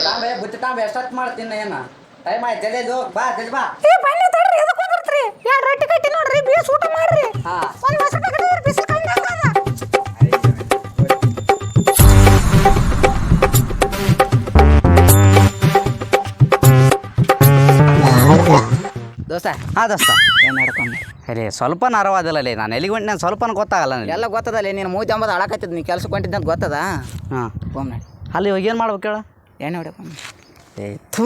ತಾಂಬೆ ಬುತ್ತಿ ತಾಂಬೆ ಎಷ್ಟೊತ್ತು ಮಾಡ್ತೀನಿ ಏನ ಟೈಮ್ ಆಯ್ತು ಜಲ್ದಿ ಬಾ ಜಲ್ದಿ ಬಾ ಏ ಬನ್ನಿ ತಡ್ರಿ ಎದಕ್ಕೆ ಕುಂದಿರ್ತ್ರಿ ಎರಡು ರೊಟ್ಟಿ ಕಟ್ಟಿ ನೋಡ್ರಿ ಬೇಸ್ ಊಟ ಮಾಡ್ರಿ ಹಾ. ಒಂದು ಹೊಸ ಪ್ಯಾಕೆಟ್ ಬಿಸಿಲು ಕಮ್ಮಿ ಆಗದ ದೋಸ್ತ ಹಾಂ ದೋಸ್ತ ಏನು ಹಿಡ್ಕೊಂಡು ಅರೇ ಸ್ವಲ್ಪ ನರವಾದಿಲ್ಲಲೇ ನಾನು ಎಲ್ಲಿಗೆ ಹೊಂಟು ನಾನು ಸ್ವಲ್ಪ ಗೊತ್ತಾಗಲ್ಲ ನನಗೆ ಎಲ್ಲ ಗೊತ್ತದಲ್ಲಿ ನೀನು ಮೂತಿ ಅಂಬದು ಅಳಕತ್ತಿದ್ ನೀ ಕೆಲ್ಸಕ್ಕೆ ಹೊಂಟಿದ್ದೆ ಅಂತ ಗೊತ್ತದ ಹಾಂ ಒಮ್ಮೆ ಅಲ್ಲಿ ಇವಾಗ ಏನು ಮಾಡ್ಬೇಕು ಹೇಳು ಎಣ್ಣೆ ಹೊಡ್ಕೊಂಡು ಏ ಥೂ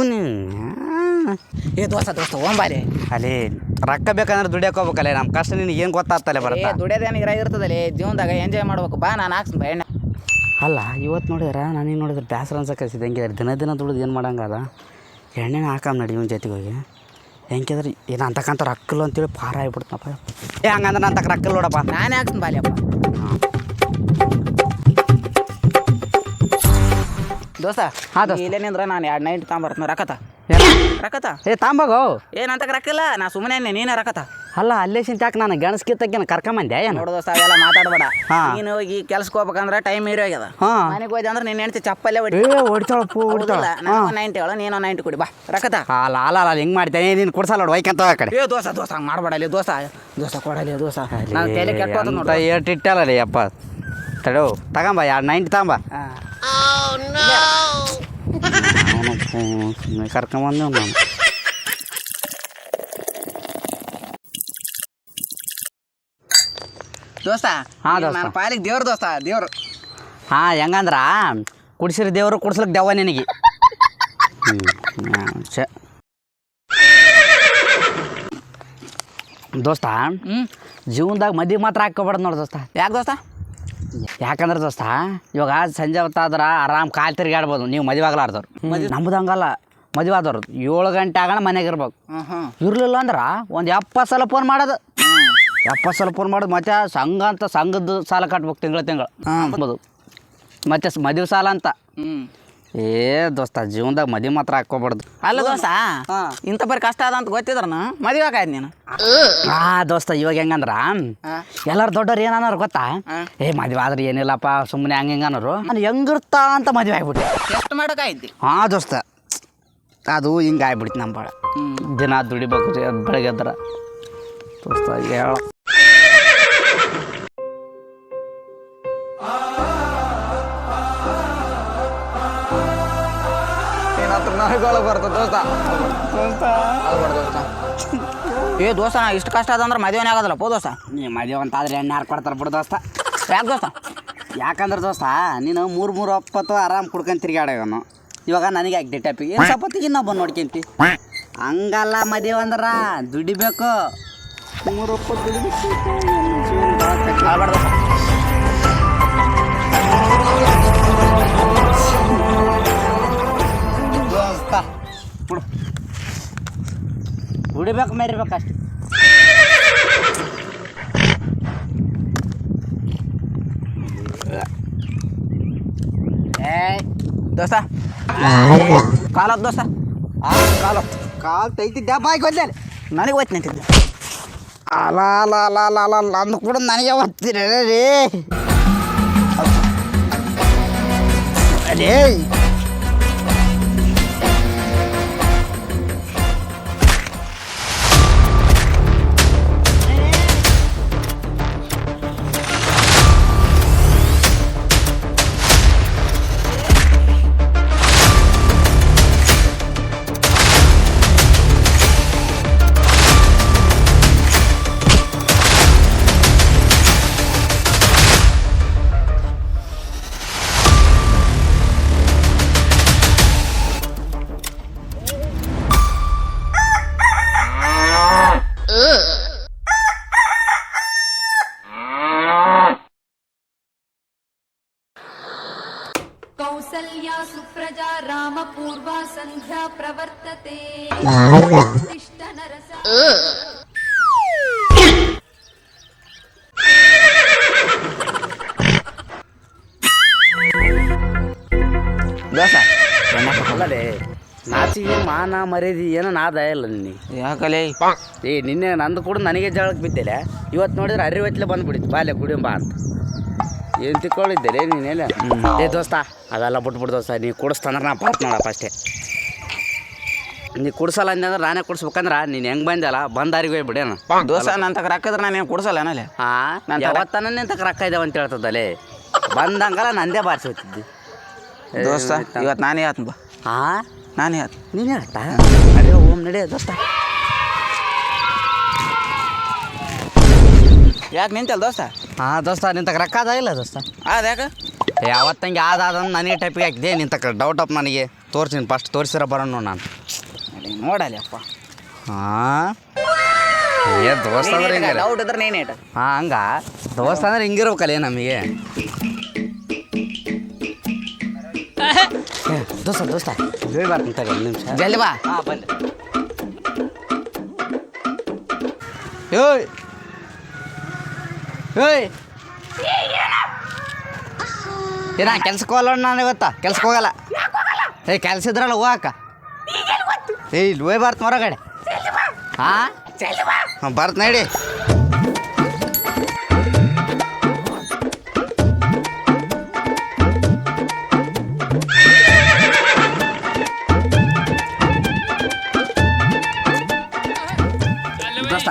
ಏ ದೋಸ್ತ ಓಂಬಾರಿ ಅಲ್ಲಿ ರೊಕ್ಕ ಬೇಕಂದ್ರೆ ದುಡಿಯೋಕೆ ಹೋಗ್ಬೇಕಲ್ಲೇ ನಮ್ಮ ಕಷ್ಟ ನಿನಗೆ ಏನು ಗೊತ್ತಾಗ್ತಲ್ಲ ಏ ಬರತ್ತಾ ದುಡಿಯೋದೇನು ಇರ್ತದಲ್ಲಿ ಜೀವನದಾಗ ಎಂಜಾಯ್ ಮಾಡ್ಬೇಕು ಬಾ ನಾನು ಹಾಕ್ಸ್ತೀನಿ ಬಾ ಎಣ್ಣೆ ಅಲ್ಲ ಇವತ್ತು ನೋಡಿದ್ರೆ ನನಗೆ ನೋಡಿದ್ರೆ ಬೇಸರ ಅನ್ಸಕ್ಕಿಸಿದೆ ಹೆಂಗೆ ದಿನ ದುಡಿದು ಏನು ಮಾಡಂಗದ ಎಣ್ಣೆನ ಹಾಕಮ್ಮ ನಡಿ ಇವನ ಜೊತೆಗೆ ಹೋಗಿ ಹೆಂಗಿದ್ರೆ ಏನು ಅಂತಕ್ಕಂಥ ರೊಕ್ಕಲ್ಲ ಅಂತೇಳಿ ಪಾರ ಆಗಿಬಿಡ್ತನಪ್ಪ ಏ ಹಂಗಂದ್ರೆ ನಾನು ತಕ್ಕ ರೊಕ್ಕಲ್ಲ ನೋಡಪ್ಪ ನಾನೇ ಹಾಕ್ಸ್ತೀನಿ ಬಾಲಿಯಪ್ಪ ದೋಸ್ತ ಹಾಂ ದೋಸ್ತ. ಇಲ್ಲೇ ನಿಂದ್ರೆ ನಾನು 2 ನೈಟ್ ತಗೊಂಬರ್ತೀನಿ ರಕತ ಏ ತಾಂಬಾಗೋ ಏನಂತ ರೊಕ್ಕಿಲ್ಲ ನಾ ಸುಮ್ಮನೆ ನೀನೇ ರಕತ ಅಲ್ಲ ಅಲ್ಲೇ ಸಿಂತಾಕ ನಾನು ಗೆಣಸ್ಕಿತ್ತಕ್ಕೇನು ಕರ್ಕೊಂಬಂದೆ ಏನು ನೋಡು ದೋಸ್ತ ಅವೆಲ್ಲ ಮಾತಾಡಬೇಡ ಹಾ. ನೀನು ಹೋಗಿ ಕೆಲ್ಸಕ್ಕೆ ಹೋಗ್ಬೇಕಂದ್ರೆ ಟೈಮ್ ಹೋಗ್ಯದ ಹಾಂ ಮನೆಗೆ ಹೋಯ್ತು ಅಂದ್ರೆ ನಿನ್ನ ಹೆಂಡ್ತಿ ಚಪ್ಪಲ್ಲೇ ಹೊಡಿ ಏ ಹೊಡಿತಾಳಪ್ಪ ಹೊಡಿತಾಳ ನಾನು 90 ಹೇಳು ನೀನು 90 ಕೊಡಿ ಬಾ ರಕತ ಅಲ್ಲ ಅಲ್ಲ ಅಲ್ಲ ಹಿಂಗೆ ಮಾಡ್ತೇನೆ ನೀನು ಕೊಡ್ಸಲ್ಲ ನೋಡು ವೈಕಂತ ಆ ಕಡೆ ಏ ದೋಸ್ತ ಹಂಗೆ ಮಾಡಬೇಡಲಿ ದೋಸ್ತ ಕೊಡಲಿ ದೋಸ್ತ ನಾನು ತಲೆ ಕೆಟ್ಟ ನೋಡು ಏಟ್ ಇಟ್ಟಲ್ಲ ರೀ ಅಪ್ಪ ತಡೋ ತಗೊಂಬ 290 ತಗೊಂಬ ಕರ್ಕೊಂಬಂದು ನಾನು ದೋಸ್ತ ಹಾ, ದೋಸ್ತ. ನನ್ನ ಪಾಲಿಗೆ ದೇವ್ರು ದೋಸ್ತ ದೇವ್ರು ಹಾಂ ಹೆಂಗಂದ್ರ ಕುಡಿಸಿರಿ ದೇವರು ಕುಡ್ಸ್ಲಿಕ್ಕೆ ದೆವ್ವ ನಿನಗೆ ದೋಸ್ತ ಜೀವನದಾಗ ಮದುವೆ ಮಾತ್ರ ಹಾಕೋಬಾರ್ದು ನೋಡಿ ದೋಸ್ತ ಯಾಕೆ ದೋಸ್ತ ಯಾಕಂದ್ರೆ ದೋಸ್ತ ಇವಾಗ ಸಂಜೆ ಹೊತ್ತಾದ್ರೆ ಆರಾಮ್ ಕಾಲು ತಿರುಗಾಡ್ಬೋದು ನೀವು ಮದುವೆ ಆಗ್ಲಾರ್ದವ್ರು ನಮ್ದು ಹಂಗಲ್ಲ ಮದುವೆ ಆದವ್ರು 7 ಗಂಟೆ ಆಗೋಣ ಮನೆಗೆ ಇರ್ಬೇಕು ಇರಲಿಲ್ಲ ಅಂದ್ರೆ ಒಂದು 70 ಸಲ ಫೋನ್ ಮಾಡೋದು 70 ಸಲ ಫೋನ್ ಮಾಡೋದು ಮತ್ತೆ ಸಂಘದ ಸಾಲ ಕಟ್ಬೇಕು ತಿಂಗಳು ಅಂಬೋದು ಮತ್ತೆ ಮದುವೆ ಸಾಲ ಅಂತ ಏ ದೋಸ್ತ ಜೀವನದಾಗ ಮದುವೆ ಮಾತ್ರ ಹಾಕೋಬಾರ್ದು ಅಲ್ಲ ದೋಸ್ತ ಇಂಥ ಬರೀ ಕಷ್ಟ ಅದ ಅಂತ ಗೊತ್ತಿದ್ರನ ಮದುವೆ ಆಗಾಯ್ತು ನೀನು ದೋಸ್ತ ಇವಾಗ ಹೆಂಗಂದ್ರ ಎಲ್ಲಾರು ದೊಡ್ಡವ್ರು ಏನನ್ನಾರು ಗೊತ್ತಾ ಏ ಮದುವೆ ಆದ್ರೆ ಏನಿಲ್ಲಪ್ಪ ಸುಮ್ಮನೆ ಹಂಗೆ ಅನ್ನೋರು ನಾನು ಹೆಂಗಿರ್ತಾ ಅಂತ ಮದುವೆ ಆಗ್ಬಿಟ್ಟೆ ಎಷ್ಟು ಮಾಡೋಕ್ಕಾಯ್ತಿ ಹಾಂ ದೋಸ್ತ ಅದು ಹಿಂಗೆ ಆಗ್ಬಿಡ್ತು ನಮ್ಮ ಬಾಳ ದಿನ ದುಡಿಬೇಕು ಬೆಳಗ್ಗೆ ಎದ್ರ ದೋಸ್ತ ಹೇಳ ಏನಾದ್ರು ನನಗೊಳ ಬರ್ತದೆ ದೋಸ್ತ ಏ ದೋಸ್ತ ನಾ ಇಷ್ಟು ಕಷ್ಟ ಅದಂದ್ರೆ ಮದುವೆನೇ ಆಗೋದಲ್ಲಪ್ಪ ದೋಸ್ತ ನೀ ಮದುವೆ ಅಂತಾದ್ರೆ ಎಣ್ಣೆ ಯಾರು ಕೊಡ್ತಾರೆ ಬಿಡು ದೋಸ್ತ ಯಾಕೆ ದೋಸ್ತ ಯಾಕಂದ್ರೆ ದೋಸ್ತ ನೀನು 3 ಆರಾಮ್ ಕುಡ್ಕೊಂಡು ತಿರ್ಗಾಡೋನು ಇವಾಗ ನನಗೆ ಆಗ್ತಿ ಟೈಪಿಗೆ ಏನು ಸಪತ್ತಿಗೆ ಇನ್ನೂ ಬಂದು ನೋಡ್ಕೊಂತಿ ಹಂಗಲ್ಲ ಮದುವೆ ಅಂದ್ರ ದುಡಿಬೇಕು 3 ದುಡಿಬೇಕು ದೋಸ್ತ ಬಿಡು ದುಡಿಬೇಕು ಮೇರಿಬೇಕು ಅಷ್ಟೆ ಏ ದೋಸ್ತ ಕಾಲತ್ ದೋಸ್ತ ಕಾಲು ತೈತಿದ್ದೆ ಬಾಯ್ ಗೊತ್ತೇನೆ ನನಗೆ ಹೋಯ್ತು ನಿಂತಿದ್ದೆ ಅಲ್ಲ ಅಲ್ಲ ಅಲ್ಲ ಅಲ್ಲ ಅಲ್ಲ ಅಲ್ಲ ಅಂದು ಕೂಡ ನನಗೆ ಓದ್ತೀರ ರೀ ಅದೇ कौसल्या सुप्रजा रामपूर्वा सन्ध्या प्रवर्तते तिष्ठ नरसा ದೋಸ್ತ ಅಲ್ಲದೆ ನಾಚಿಗೆ ಮಾನ ಮರ್ಯಾದಿ ಏನೋ ನಾದ ಇಲ್ಲ ನಿನಗೆ ಯಾಕಲೇ ಏ ನಿನ್ನೆ ನಂದು ಕೂಡ ನನಗೆ ಜಗಳಕ್ಕೆ ಬಿದ್ದಿಲ್ಲ ಇವತ್ತು ನೋಡಿದ್ರೆ ಅರಿವತ್ತಲೆ ಬಂದುಬಿಡಿತು ಬಾಲ್ಯ ಕುಡಿಯಂಬ ಅಂತ ಏನು ತಿಳ್ಕೊಂಡಿದ್ದೀರಿ ನೀನೆಲ್ಲ ಏ ದೋಸ್ತ ಅದೆಲ್ಲ ಬಿಟ್ಬಿಡು ದೋಸ್ತ ನೀ ಕುಡಿಸ್ತಂದ್ರೆ ನಾ ಪಾತ್ ನೋಡಪ್ಪ ಅಷ್ಟೇ. ನೀ ಕುಡ್ಸಲ್ಲ ಅಂದಂದ್ರೆ ನಾನೇ ಕುಡ್ಸ್ಬೇಕಂದ್ರೆ ನೀನು ಹೆಂಗೆ ಬಂದಲ್ಲ ಬಂದಾರಿಗೆ ಹೋಗ್ಬಿಡೇನ ದೋಸ್ತ ನನ್ನ ತಗ ರೊಕ್ಕದ್ರೆ ನಾನು ಏನು ಕೊಡ್ಸಲ್ಲ ಏನಲ್ಲಿ. ಹಾಂ ಯಾವತ್ತನ ನಿಂತಕ್ಕೆ ರೊಕ್ಕ ಇದಾವೆ ಅಂತ ಹೇಳ್ತದಲ್ಲೇ ಬಂದಂಗಲ್ಲ ನಂದೇ ಬಾರಿಸಿ ಹೋಗ್ತಿದ್ದಿ ದೋಸ್ತ ಇವತ್ತು ನಾನೇ ಆತ್ನ ಬಾ. ಹಾಂ ನಾನೇ ಆತ್. ನೀನು ಹೇಳ್ತಾ ನಡೆಯೋ ಓಮ್ ನಡೆಯೋ ದೋಸ್ತ. ಯಾಕೆ ನಿಂತಲ್ಲ ದೋಸ್ತ? ಹಾಂ ದೋಸ್ತ ನಿಂತಕ್ಕೆ ರೊಕ್ಕ ಅದ ಇಲ್ಲ ದೋಸ್ತ? ಯಾಕೆ ಯಾವತ್ತಂಗೆ ಆದಂದು ನನಗೆ ಟೈಪಿಗೆ ಹಾಕಿದೆ ನಿಂತಕ್ಕೆ ಡೌಟ್ ಅಪ್ ನನಗೆ ತೋರಿಸ್ತೀನಿ ಫಸ್ಟ್ ತೋರಿಸಿರ ಬರೋಣ ನಾನು ನೋಡಲಿ ಅಪ್ಪ. ಹಾಂ ಏ ದೋಸ್ತ ಅಂದ್ರೆ ಹಿಂಗೆ ಡೌಟ್ ಇದ್ರೆ ನೀನು ಇಟ್ಟು. ಹಾಂ ಹಂಗ ದೋಸ್ತ ಅಂದ್ರೆ ಹಿಂಗಿರ್ಬೇಕಲ್ಲ ನಮಗೆ. ದೋಸ್ತ ದೋಸ್ತ ಬೇಗ ಬರ್ತೀನಿ ತಗ ಒಂದು ನಿಮಿಷ ಜಲ್ದಿ ಬಾ. ಹಾಂ ಬಂದೆ. ಏಯ್ ಏಯ್ ಏನ ಕೆಲ್ಸಕ್ಕೆ ಹೋಗಲ್ಲ ನಾನು ಇವತ್ತ ಕೆಲ್ಸಕ್ಕೆ ಹೋಗಲ್ಲ. ಏ ಕೆಲ್ಸ ಇದ್ರಲ್ಲ ಹೋಗಕ್ಕ. ಏ ಇಲ್ಲಿ ಹೋಯ್ ಬರ್ತ ಹೊರಗಡೆ. ಹಾಂ ಬರ್ತ ನಡಿ. ದೋಸ್ತ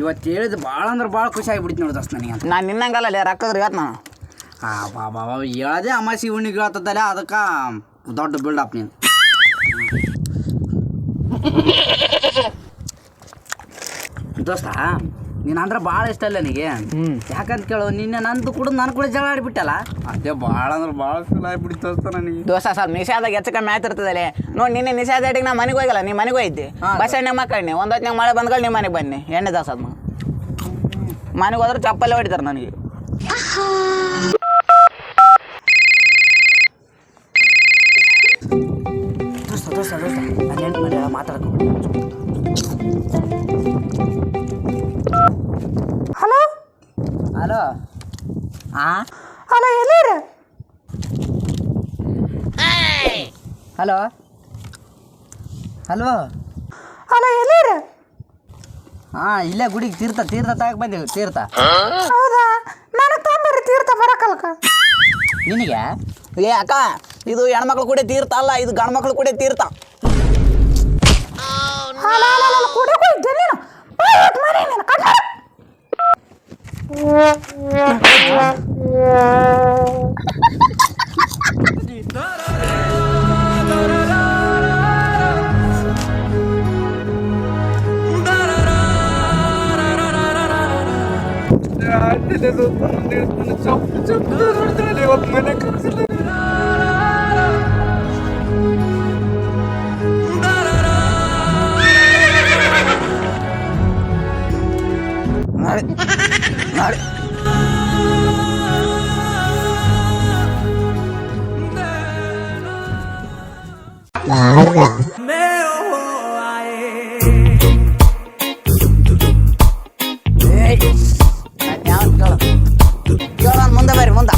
ಇವತ್ತು ಹೇಳಿದ್ ಭಾಳ ಅಂದ್ರೆ ಭಾಳ ಖುಷಿ ಆಗಿಬಿಡ್ತು ನೋಡಿ ದೋಸ್ತ ನನಗೆ ಅಂತ. ನಾನು ನಿನ್ನಂಗಲ್ಲ ರೊಕ್ಕದ್ರೆ ಇವತ್ತು ನಾನು. ಹಾಂ ಬಾಬಾ ಹೇಳದೆ ಅಮಾಸಿ ಹುಣ್ಣಿಗೆ ಹೇಳ್ತದಲ್ಲ ಅದಕ್ಕೆ ದೊಡ್ಡ ಬಿಲ್ಡಪ್ ನೀನು. ದೋಸ್ತ ನೀನು ಅಂದ್ರೆ ಭಾಳ ಇಷ್ಟ ಅಲ್ಲ ನನಗೆ. ಯಾಕಂತ ಕೇಳು ನಿನ್ನೆ ನಂದು ಕೂಡ ನಾನು ಕೂಡ ಜಗಳ ಆಡಿಬಿಟ್ಟಲ್ಲ ಅದೇ ಭಾಳ ಅಂದ್ರೆ ಭಾಳ ಫೀಲ್ ಆಗಿಬಿಡ್ತು ದೋಸ್ತ ನನಗೆ. ದೋಸ್ತ ಸ್ವಲ್ಪ ನಿಷಾದಾಗ ಹೆಚ್ಚು ಕಮ್ಮಿ ಆಯ್ತಿರ್ತದಲ್ಲೇ ನೋಡಿ. ನಿನ್ನೆ ನಿಷಾದ ಅಡಿಗೆ ನಾ ಮನೆಗೆ ಹೋಗಿಲ್ಲ, ನೀ ಮನೆಗೆ ಹೋಗಿದ್ದೆ. ಬಸ್ ಎಣ್ಣೆ ಮಕ್ಕಳನ್ನಿ ಒಂದು ಹೊತ್ತಿನಾಗ ಮಳೆ ಬಂದ್ಗಳು ನಿಮ್ಮ ಮನೆಗೆ ಬನ್ನಿ ಎಣ್ಣೆ ದಾಸ ಅದ್ ಮನೆಗೆ ಹೋದ್ರೆ ಚಪ್ಪಲ್ಲೇ ಹೊಡಿತಾರೆ ನನಗೆ. ದೋಸ್ತ ದೋಸ್ತ ದೋಸ್ತ ನಾನು ಎಂಟು ಮನೆ ಮಾತಾಡ್ಕೊಂಡು. ಹಲೋ ಹಲೋ ಹಾಂ ಹಲೋ ಎಲ್ಲಿರಿ? ಹಲೋ ಹಲೋ ಹಲೋ ಎಲ್ಲಿರಿ? ಹಾಂ ಇಲ್ಲೇ ಗುಡಿಗೆ ತೀರ್ಥ ತಗಕ್ಕೆ ಬಂದೀವಿ ತೀರ್ಥ. ಹೌದಾ? ನನಗೆ ತೊಂಬರ್ರಿ ತೀರ್ಥ ಬರಕಲ್ಕ. ನಿನಗೆ ಏ ಅಕ್ಕ, ಇದು ಹೆಣ್ಮಕ್ಳು ಕೂಡ ತೀರ್ಥ ಅಲ್ಲ, ಇದು ಗಂಡು ಮಕ್ಳು ಕೂಡ ತೀರ್ಥ. ಕುಡಿಯಕ್ಕೆ ಹೋಗಿದ್ದೆ ನೀನು ಮನೆ ನೀನು ಕಣ್ಣ. ನೋಡಿ ನೋಡಿ ಮುಂದೆ ಬರ್ರಿ ಮುಂದೆ.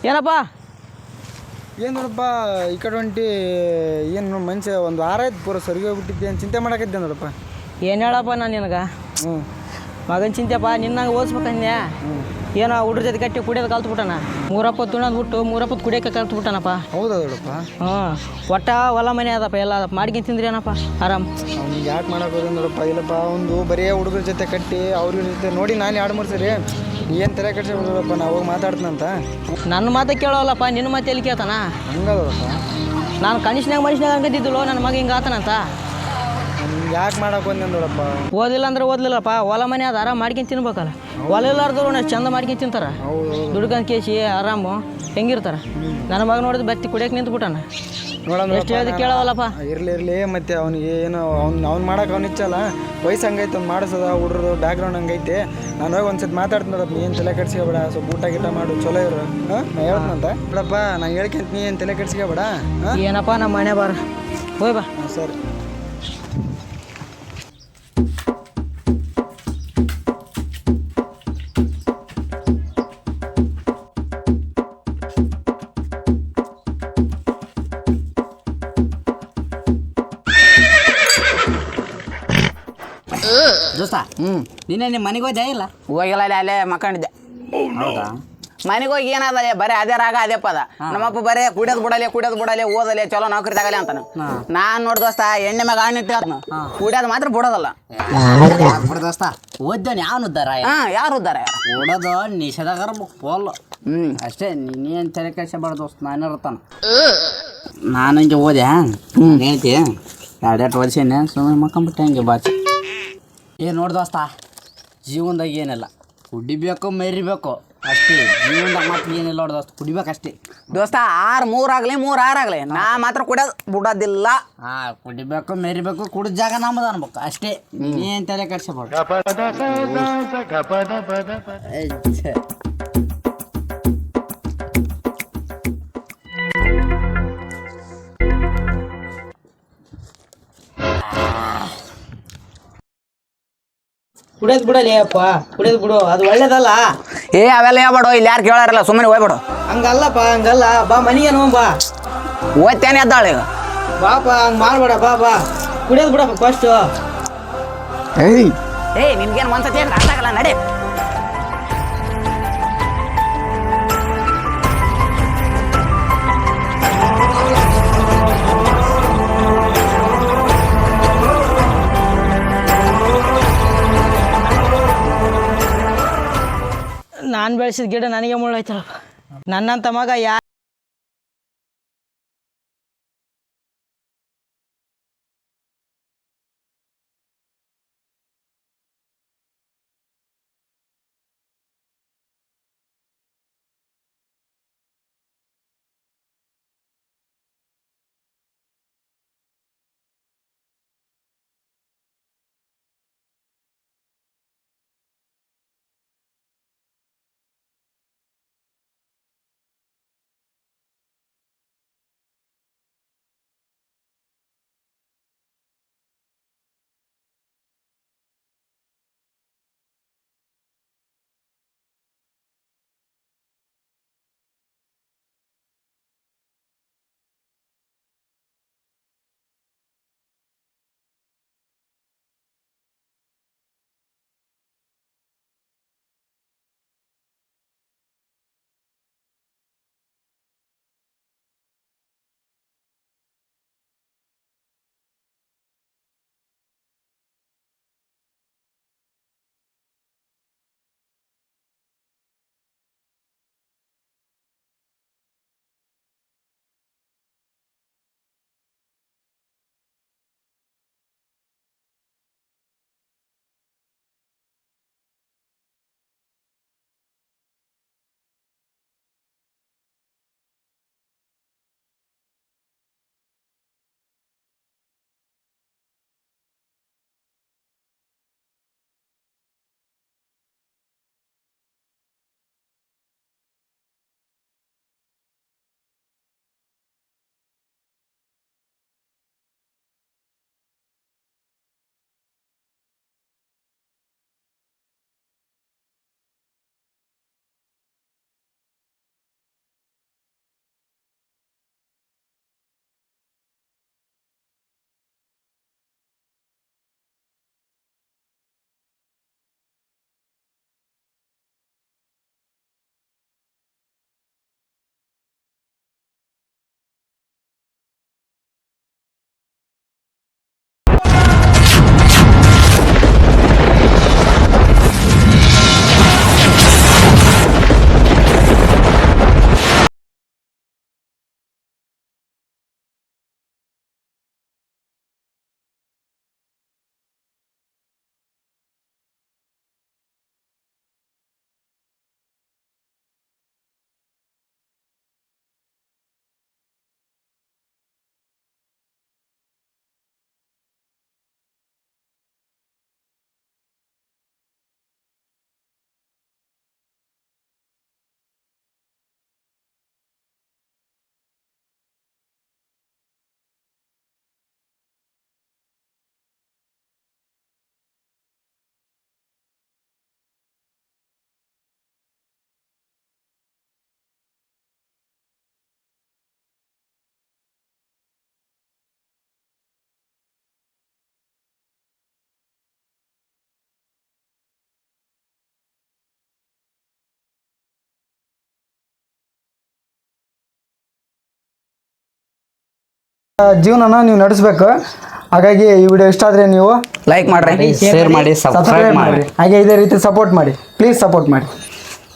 ಏನಪ್ಪ ಏನು ನೋಡಪ್ಪ ಈ ಕಡೆ ಹೊಂಟಿ ಏನು ಮನುಷ್ಯ ಒಂದು ವಾರ ಆಯ್ತು ಪೂರ ಸರಿಗೆ ಹೋಗ್ಬಿಟ್ಟಿದ್ದೆ ಏನು ಚಿಂತೆ ಮಾಡಕತ್ತಿದ್ದೆ ನೋಡಪ್ಪ. ಏನು ಹೇಳಪ್ಪ ನಾನು ನಿನಗೆ ಹ್ಞೂ ಮಗನ ಚಿಂತೆಪ್ಪ ನಿನ್ನಂಗೆ ಓದಿಸ್ಬೇಕಂದ್ಯಾ ಏನೋ ಹುಡ್ರ ಜೊತೆ ಕಟ್ಟಿ ಕುಡಿಯೋದು ಕಲ್ತ್ಬಿಟ್ಟಾನ 3 ಹೊತ್ತು ತುಣದ್ ಬಿಟ್ಟು 3 ಹೊತ್ತು ಕುಡಿಯೋಕೆ ಕಲ್ತ್ಬಿಟ್ಟಾನಪ್ಪ. ಹೌದಾ ನೋಡಪ್ಪ. ಹ್ಞೂ ಒಟ್ಟ ಹೊಲ ಮನೆ ಅದಪ್ಪ ಎಲ್ಲ ಅದಪ್ಪ ಮಾಡ್ಕೊಂಡು ತಿಂದ್ರಿ ಏನಪ್ಪ ಆರಾಮ್. ಅವ್ನಿಗೆ ಯಾಕೆ ಮಾಡೋದು ನೋಡಪ್ಪ. ಇಲ್ಲಪ್ಪ ಒಂದು ಬರೀ ಹುಡುಗರ ಜೊತೆ ಕಟ್ಟಿ ಅವ್ರ ಜೊತೆ ನೋಡಿ ನಾನು 2-3 ಸರಿ ಏನು ತಲೆ ಕಟ್ಸಿಬಿಡಪ್ಪ ನಾ ಹೋಗಿ ಮಾತಾಡ್ತೀನಂತ. ನನ್ನ ಮಾತು ಕೇಳೋಲ್ಲಪ್ಪ ನಿನ್ನ ಮಾತು ಎಲ್ಲಿ ಕೇಳ್ತಾನ? ಹಂಗದಪ್ಪ ನಾನು ಕನಿಷ್ನಾಗ ಮನುಷ್ಯನಾಗ ಹಂಗದಿದ್ದಿಲ್ಲೋ ನನ್ನ ಮಗ ಹಿಂಗೆ ಆತನಂತ. ಯಾಕೆ ಮಾಡಕ್ಕೆ ಬಂದೆ ನೋಡಪ್ಪ. ಓದಿಲ್ಲ ಅಂದ್ರೆ ಓದ್ಲಿಲ್ಲಪ್ಪ ಹೊಲ ಮನೆ ಅದು ಆರಾಮ್ ಮಾಡ್ಕೊಂಡು ತಿನ್ಬೇಕಲ್ಲ. ಹೊಲ ಇಲ್ಲಾರ್ದವ್ರು ಅಷ್ಟು ಚಂದ ಮಾಡ್ಕೊಂಡು ತಿಂತಾರ. ದುಡ್ಕಂದು ಕೇಸಿ ಆರಾಮು ಹೆಂಗಿರ್ತಾರ. ನನ್ನ ಮಗ ನೋಡಿದ್ರೆ ಬತ್ತಿ ಕುಡಿಯೋಕೆ ನಿಂತ್ಬಿಟ್ಟಾನ. ಎಷ್ಟು ಹೇಳಿದ್ ಕೇಳವಲ್ಲಪ್ಪ. ಇರಲಿ ಮತ್ತೆ ಅವನಿಗೆ ಏನು ಅವ್ನು ಮಾಡಕ್ಕೆ ಅವ್ನು ಇಚ್ಚಲ್ಲ. ವಯಸ್ಸು ಹಂಗೈತೆ ಅವ್ನು ಮಾಡಿಸೋದ ಹುಡ್ರದು ಬ್ಯಾಕ್ಗ್ರೌಂಡ್ ಹಂಗೈತೆ. ನಾನು ಹೋಗಿ ಒಂದ್ಸತಿ ಮಾತಾಡ್ತೀನಿ ನೋಡಪ್ಪ. ನೀ ಏನು ತಲೆ ಕೆಡ್ಸ್ಕೊಬೇಡ. ಸ್ವಲ್ಪ ಊಟ ಗೀಟ ಮಾಡು ಚಲೋ ಇರು. ಹಾಂ ನಾ ಹೇಳ್ತೀನಂತ ಬಿಡಪ್ಪ. ನಾನು ಹೇಳ್ಕೊಂತ ನೀ ಏನು ತಲೆ ಕೆಡ್ಸ್ಕೊಬೇಡ. ಏನಪ್ಪ ನಮ್ಮ ಮನೆ ಬಾರ ಹೋಯ್ ಬಾ. ಹಾಂ ಸರಿ. ದೋಸ್ತ ನಿನ್ನೆ ನಿಮ್ಮ ಮನೆಗೆ ಹೋದೆ ಇಲ್ಲ? ಹೋಗಿಲ್ಲ ಅಲ್ಲೇ ಮಕ್ಕಂಡಿದ್ದೆ. ಹೌದಾ? ಮನೆಗೆ ಹೋಗಿ ಏನಾದಲೆ ಬರೀ ಅದೇ ರಾಗ ಅದೇ ಪದ. ನಮ್ಮಪ್ಪ ಬರೀ ಕುಡಿಯೋದು ಬಿಡಲೆ ಓದಲೆ ಚಲೋ ನೌಕರಿ ತಗಲೆ ಅಂತಾನೆ. ನಾನು ನೋಡಿ ದೋಸ್ತ ಎಣ್ಣೆ ಮ್ಯಾಗ ಹಣ್ಣಿಟ್ಟು ಅದನ್ನು ಕುಡಿಯೋದು ಮಾತ್ರ ಬಿಡೋದಲ್ಲ. ಬಿಡ ದೋಸ್ತ ಓದ್ದವನು ಯಾವನು ಉದ್ದಾರ? ಯಾರು ಉದ್ದಾರೆ ಓಡೋದು ನಿಷೇಧಾಗಾರ ಪೋಲ್ ಅಷ್ಟೇ. ನೀನೇನು ತಲೆ ಕೆಡ್ಸಬಾರ್ದು ದೋಸ್ತ. ನಾನು ಇರ್ತಾನೆ ನಾನು ಹಿಂಗೆ ಓದೆ ಹೇಳ್ತಿ 2 ವರ್ಷ ಸುಮ್ಮನೆ ಮಕ್ಕಂಬಿಟ್ಟೆ ಹಂಗೆ ಬಾಚಿ. ನೋಡಿ ದೋಸ್ತ ಜೀವನದಾಗ ಏನಿಲ್ಲ, ಕುಡಿಬೇಕು ಮೆರಿಬೇಕು ಅಷ್ಟೇ. ಜೀವನದಾಗ ಮಾತ್ರ ಏನಿಲ್ಲ ನೋಡಿ ದೋಸ್ತ, ಕುಡಿಬೇಕಷ್ಟೇ ದೋಸ್ತ. 3 ಆಗಲಿ 6 ಆಗಲಿ ನಾ ಮಾತ್ರ ಕುಡಿಯೋದು ಬಿಡೋದಿಲ್ಲ. ಕುಡಿಬೇಕು ಮೆರಿಬೇಕು, ಕುಡಿದ ಜಾಗ ನಮ್ಮದು ಅನ್ಬೇಕು ಅಷ್ಟೇ. ನೀನೇನು ತಲೆ ಕೆಡ್ಸಬಾರ್ದು. ಕುಡಿಯೋದು ಬಿಡಲಿ ಅಪ್ಪ, ಕುಡಿಯೋದು ಬಿಡು, ಅದು ಒಳ್ಳೇದಲ್ಲ. ಅವೆಲ್ಲ ಹೇಳ್ಬೇಡು, ಇಲ್ಲಿ ಯಾರು ಕೇಳಾರಲ್ಲ, ಸುಮ್ಮನೆ ಹೋಗ್ಬೇಡು. ಹಂಗಲ್ಲಪ್ಪ ಹಂಗಲ್ಲ, ಬಾ ಮನೆಗೆ ಬಾ. ಓದ್ತೇನೆ ಎದ್ದಾಳೆ ಈಗ. ಬಾಪ ಹಂಗೆ ಮಾಡ್ಬೇಡ, ಬಾ ಕುಡಿಯೋದು ಬಿಡಪ್ಪ ಫಸ್ಟು. ನಿನ್ಗೇನು ಒಂದ್ಸತಿ ಅರ್ಥ ಆಗಲ್ಲ, ನಡಿ. ನಾನು ಬೆಳೆಸಿದ ಗಿಡ ನನಗೆ ಮುಳ್ಳಾಯ್ತಲ್ಲಪ್ಪ. ನನ್ನಂಥ ಮಗ ಜೀವನನ ನೀವು ನಡೆಸಬೇಕು. ಹಾಗಾಗಿ ಈ ವಿಡಿಯೋ ಇಷ್ಟ ಆದರೆ ನೀವು ಲೈಕ್ ಮಾಡ್ರಿ, ಶೇರ್ ಮಾಡಿ, ಸಬ್ಸ್ಕ್ರೈಬ್ ಮಾಡಿ. ಹಾಗೆ ಇದೇ ರೀತಿ ಸಪೋರ್ಟ್ ಮಾಡಿ, ಪ್ಲೀಸ್ ಸಪೋರ್ಟ್ ಮಾಡಿ.